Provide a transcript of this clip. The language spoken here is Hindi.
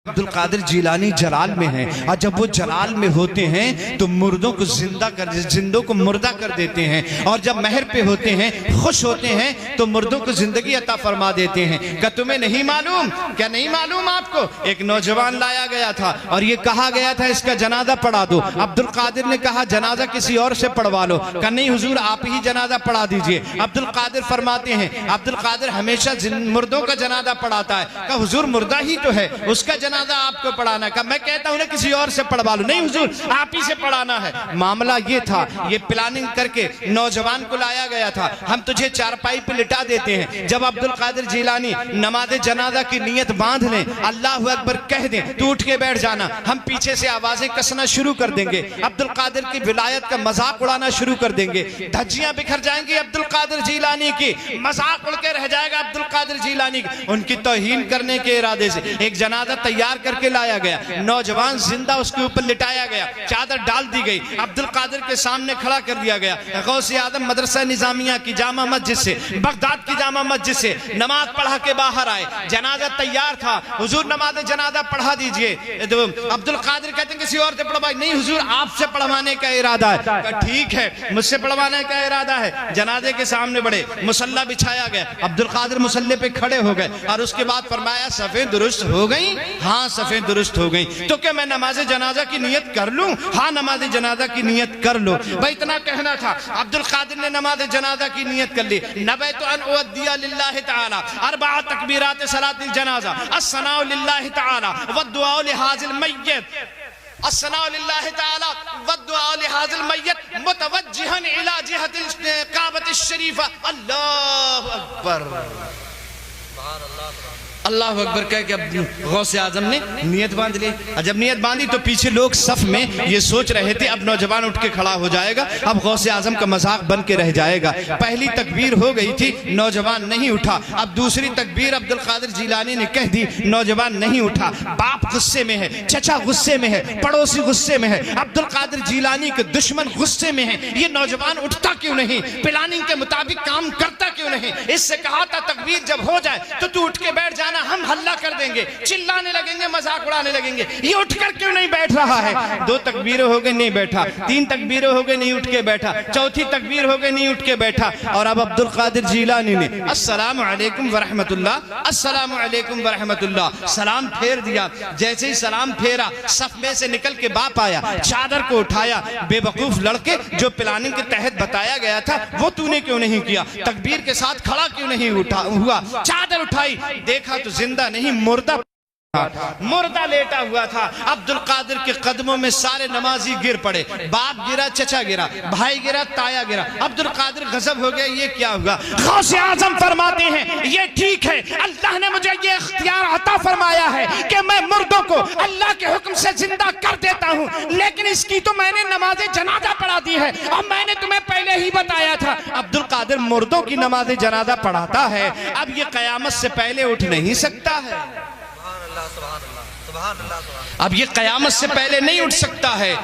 अब्दुल कादिर जिलानी जलाल में हैं और जब वो जलाल में होते हैं तो मुर्दों को जिंदों को मुर्दा कर देते हैं, और जब महर पे होते हैं, खुश होते हैं तो मुर्दों को जिंदगी अता फरमा देते हैं। क्या तुम्हें नहीं मालूम? क्या नहीं मालूम आपको? एक नौजवान लाया गया था और ये कहा गया था इसका जनाजा पढ़ा दो। अब्दुल कादिर ने कहा जनाजा किसी और से पढ़वा लो। कहा नहीं हुजूर आप ही जनाजा पढ़ा दीजिए। अब्दुल कादिर फरमाते हैं अब्दुल कादिर हमेशा मुर्दों का जनाजा पढ़ाता है। कहा हुजूर मुर्दा ही तो है, उसका जनाजा आपको पढ़ाना। का मैं कहता हूं ना किसी और से पढ़वा लो। नहीं हुजूर आप ही से पढ़ाना है। मामला ये था, ये प्लानिंग करके नौजवान को लाया गया था। हम तुझे चारपाई पे लिटा देते हैं, जब अब्दुल कादिर जिलानी नमाज जनाजा की नियत बांध लें, अल्लाह अकबर कह दें, तू उठ के बैठ जाना, हम पीछे से आवाजें कसना शुरू कर देंगे, अब्दुल कादिर की विलायत का मजाक उड़ाना शुरू कर देंगे, धज्जियां बिखर जाएंगी अब्दुल कादिर जिलानी की, मजाक उड़ के रह जाएगा अब्दुल कादिर जिलानी। उनकी तौहीन करने के इरादे से एक जनाजा तैयार करके लाया गया, नौजवान जिंदा उसके ऊपर लिटाया गया, चादर डाल दी गई, अब्दुल कादिर के सामने खड़ा कर दिया गया। गौसे आदम मदरसा निजामिया की जामा मस्जिद से, बगदाद की जामा मस्जिद से नमाज पढ़ा के बाहर आए, जनाजा तैयार था। हुजूर नमाज जनाजा पढ़ा दीजिए। अब्दुल कादिर कहते हैं किसी और से पढ़वाई। नहीं हुजूर आपसे पढ़वाने का इरादा है। ठीक है मुझसे पढ़वाने का इरादा है। जनाजे के सामने बड़े, मुसल्ला बिछाया गया, अब्दुल कादिर मुसल्ले पे खड़े हो गए और उसके बाद फरमाया सफे दुरुस्त हो गई? हाँ सफे दुरुस्त हो गई। तो क्या मैं नमाज जनाजा की नियत कर लूं? हाँ नमाज जनाजा की नियत कर लो। भाई इतना कहना था। अब्दुल कादिर ने नमाज जनाजा की नियत कर ली। नबैतु अन उअद्दिया लिल्लाहि तआला अरबअ तकबीरात सलातिल जनाजा अस्सनाउ लिल्लाहि तआला वद्दुआ लिहाजिल मय्यत अस्सनाउ लिल्लाहि तआला वद्दुआ लिहाजिल मय्यत मुतवज्जिहन इला जिहतिल काबतिश शरीफा। अल्लाहु अकबर अल्लाह अकबर कह के गौसे आजम ने नियत बांध ली। जब नियत बांधी तो पीछे लोग सफ में ये सोच रहे थे अब नौजवान उठ के खड़ा हो जाएगा, अब गौसे आजम का मजाक बन के रह जाएगा। पहली तकबीर हो गई थी, नौजवान नहीं उठा। अब दूसरी तकबीर अब्दुल कादिर जिलानी ने कह दी, नौजवान नहीं उठा। बाप गुस्से में है, चचा गुस्से में है, पड़ोसी गुस्से में है, अब्दुल कादिर जिलानी के दुश्मन गुस्से में है। ये नौजवान उठता क्यों नहीं? प्लानिंग के मुताबिक काम करता क्यों नहीं? इससे कहा था तकबीर जब हो जाए तो तू उठ के बैठ जाना, हम हल्ला कर देंगे, चिल्लाने लगेंगे, मजाक उड़ाने लगेंगे। ये उठकर क्यों नहीं बैठ रहा है? दो तकबीरें हो गई नहीं बैठा, तीन तकबीरें हो गई नहीं उठ के बैठा, चौथी तकबीर हो गई नहीं उठ के बैठा। और अब अब्दुल कादिर जिलानी ने अस्सलामु अलैकुम व रहमतुल्लाह, अस्सलामु अलैकुम व रहमतुल्लाह सलाम फेर दिया। जैसे ही सलाम फेरा, सफ में से निकल के बाप आया, चादर को उठाया। बेवकूफ लड़के, जो प्लानिंग के तहत बताया गया था वो तूने क्यों नहीं किया? तकबीर के साथ खड़ा क्यों नहीं हुआ? चादर उठाई, देखा तो जिंदा नहीं मुर्दा लेटा हुआ था। अब्दुल कादिर के कदमों में सारे नमाजी गिर पड़े, बाप गिरा, चचा गिरा, भाई गिरा, ताया गिरा। अब्दुल कादिर गजब हो गया, ये क्या हुआ? गौसे आजम फरमाते हैं ये ठीक है, अल्लाह ने मुझे ये इख्तियार अता फरमाया है कि मैं मुर्दों को अल्लाह के हुक्म से जिंदा कर देता हूँ, लेकिन इसकी तो मैंने नमाज जनाजा पढ़ा दी है और मैंने तुम्हें पहले ही बताया था अब्दुल कादिर मुर्दों की नमाज जनाजा पढ़ाता है। अब ये कयामत से पहले उठ नहीं सकता है, अब ये कयामत से पहले नहीं उठ सकता है।